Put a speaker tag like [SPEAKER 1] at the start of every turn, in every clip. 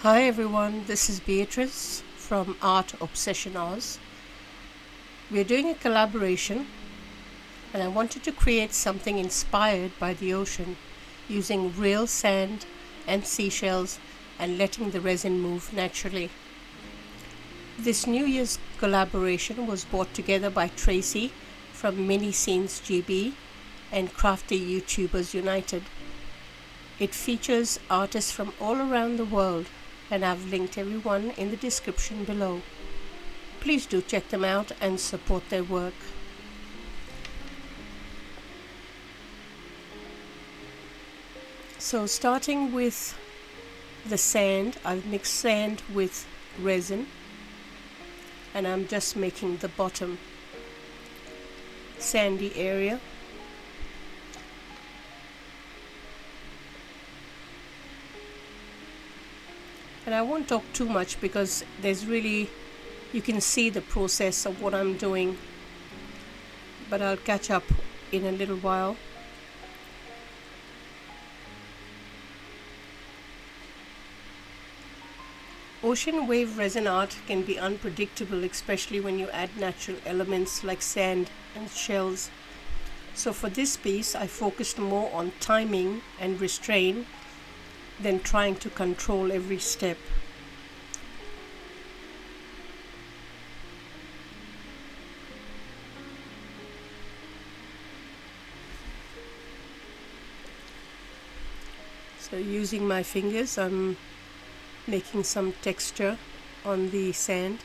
[SPEAKER 1] Hi everyone, this is Beatrice from Art Obsession Oz. We're doing a collaboration and I wanted to create something inspired by the ocean using real sand and seashells and letting the resin move naturally. This New Year's collaboration was brought together by Tracy from Mini Scenes GB and Crafty YouTubers United. It features artists from all around the world and I've linked everyone in the description below. Please do check them out and support their work. So starting with the sand, I've mixed sand with resin and I'm just making the bottom sandy area. And I won't talk too much because you can see the process of what I'm doing, but I'll catch up in a little while. Ocean wave resin art can be unpredictable, especially when you add natural elements like sand and shells. So for this piece, I focused more on timing and restraint than trying to control every step. So using my fingers, I'm making some texture on the sand.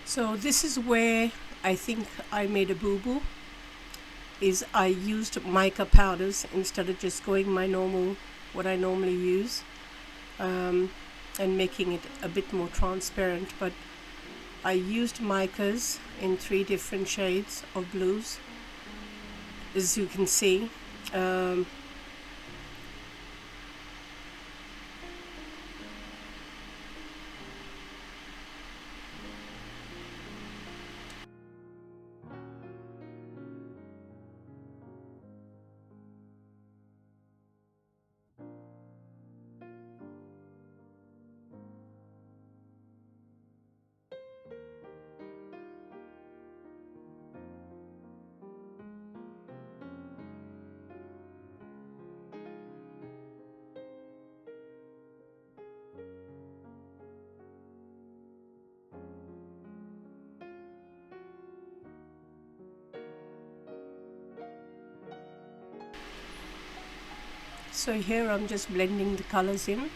[SPEAKER 1] So this is where I think I made a boo-boo, is I used mica powders instead of just going what I normally use, and making it a bit more transparent. But I used micas in 3 different shades of blues, as you can see. So here I'm just blending the colors in,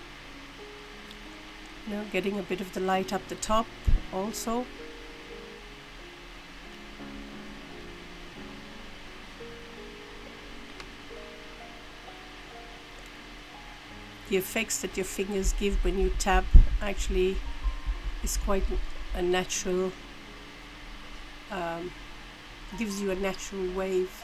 [SPEAKER 1] getting a bit of the light up the top also. The effects that your fingers give when you tap actually is quite a natural, gives you a natural wave.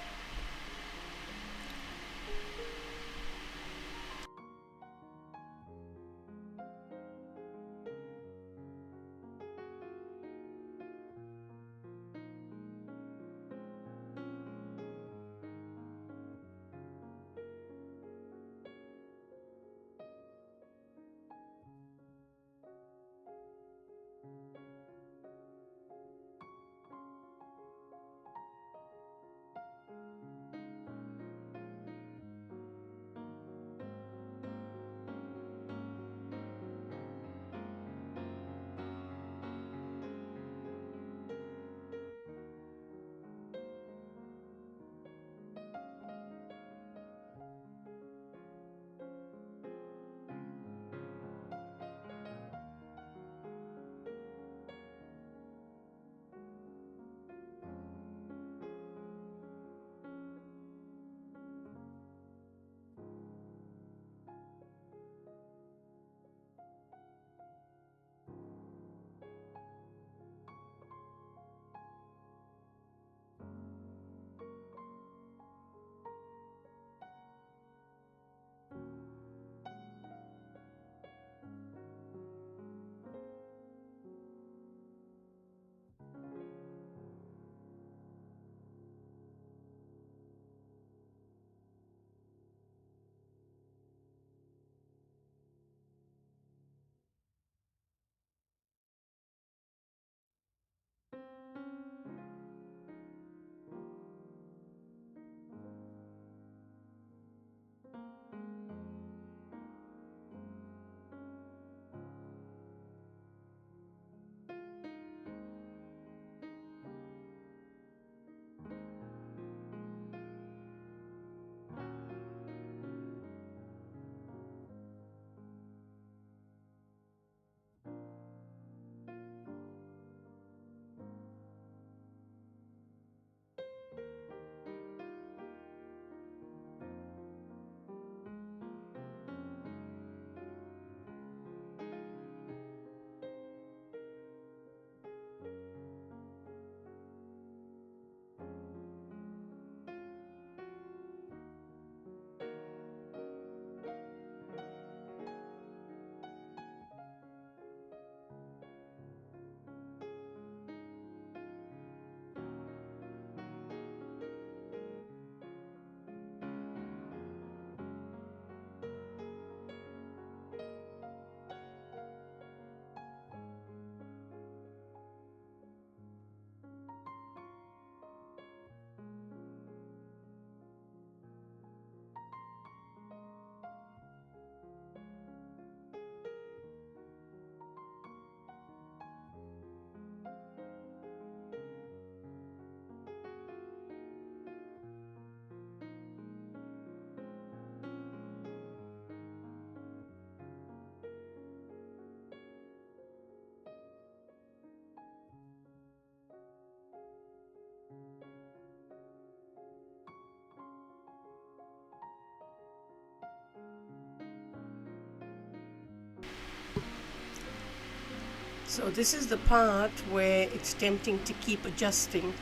[SPEAKER 1] So this is the part where it's tempting to keep adjusting,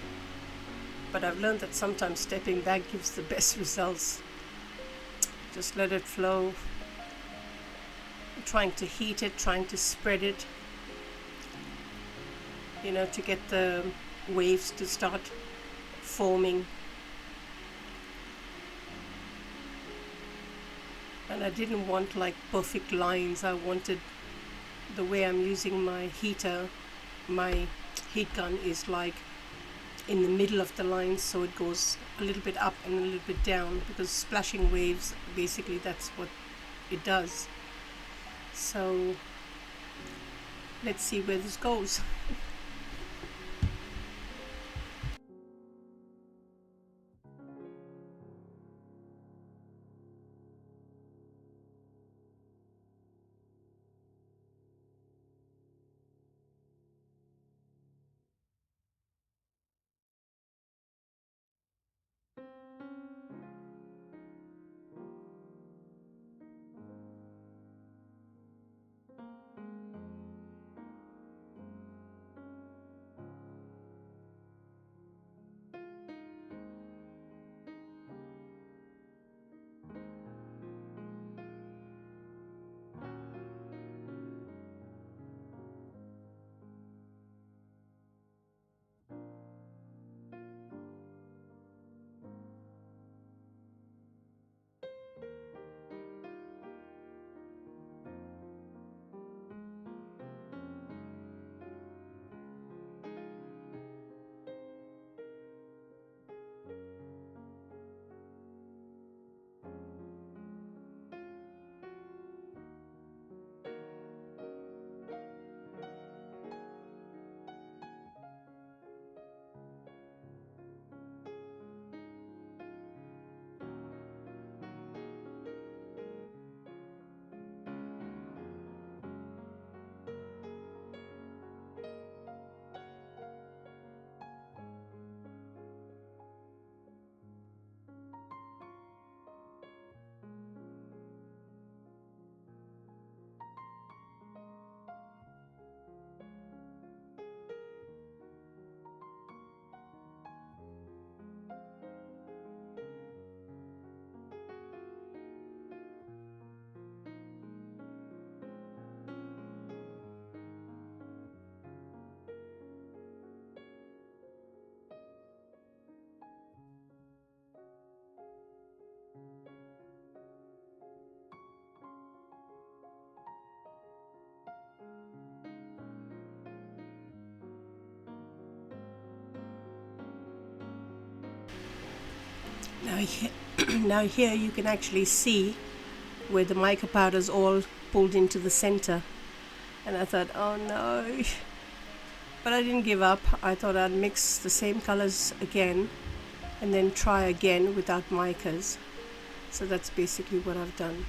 [SPEAKER 1] but I've learned that sometimes stepping back gives the best results. Just let it flow. I'm trying to heat it, trying to spread it, to get the waves to start forming. And I didn't want like perfect lines. I wanted the way I'm using my heater, my heat gun is like in the middle of the lines, so it goes a little bit up and a little bit down, because splashing waves, basically that's what it does. So let's see where this goes. Now here, now here you can actually see where the mica powder is all pulled into the center. And I thought, oh no. But I didn't give up. I thought I'd mix the same colors again and then try again without micas. So that's basically what I've done.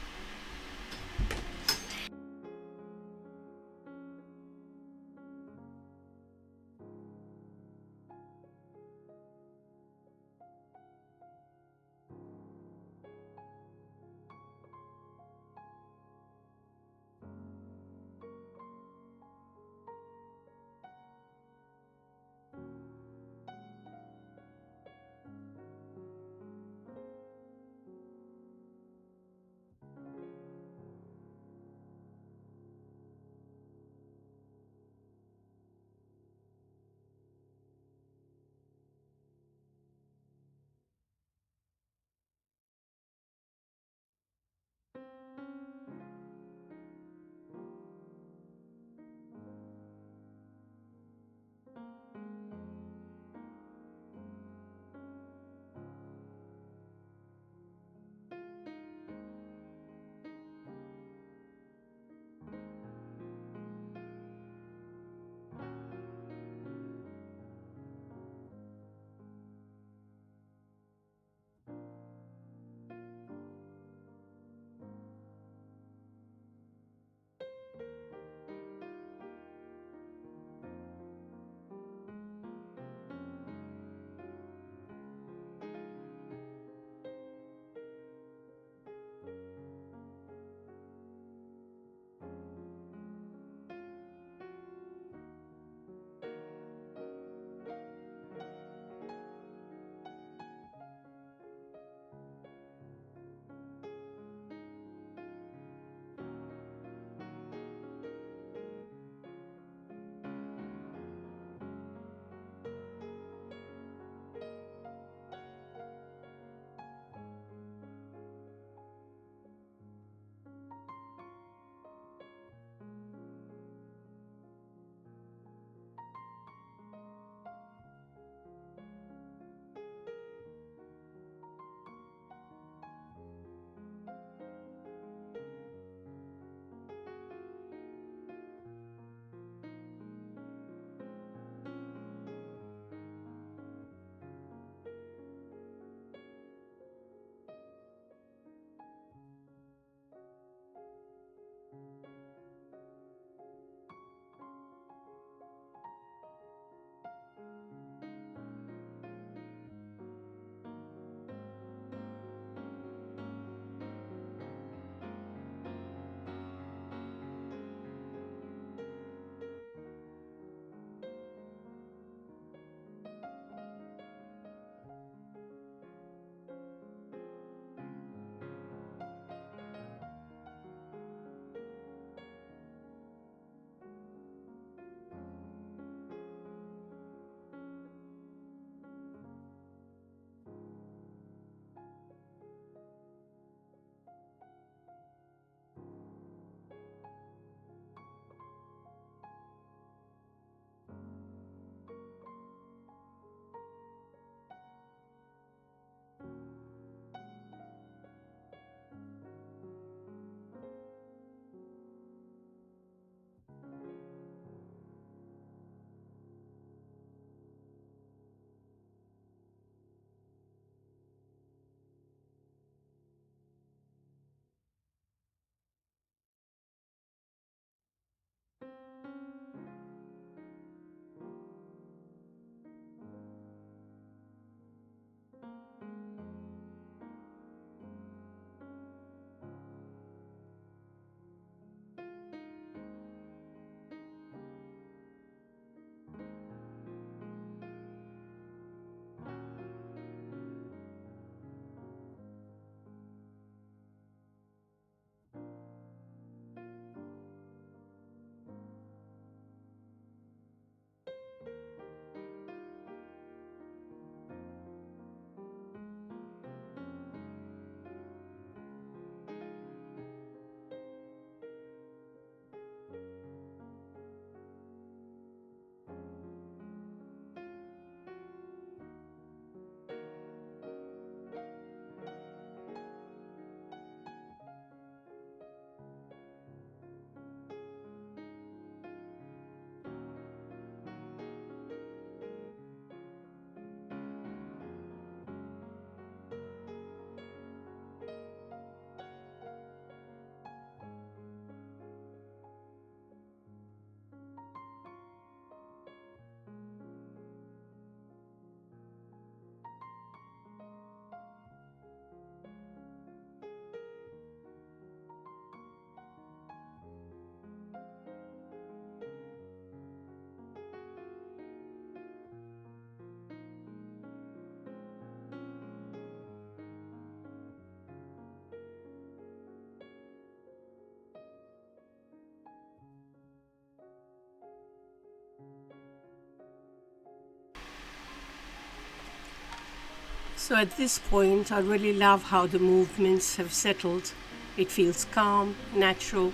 [SPEAKER 1] So at this point, I really love how the movements have settled. It feels calm, natural,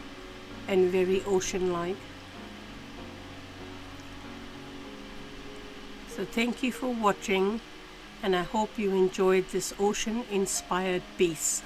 [SPEAKER 1] and very ocean-like. So thank you for watching, and I hope you enjoyed this ocean-inspired piece.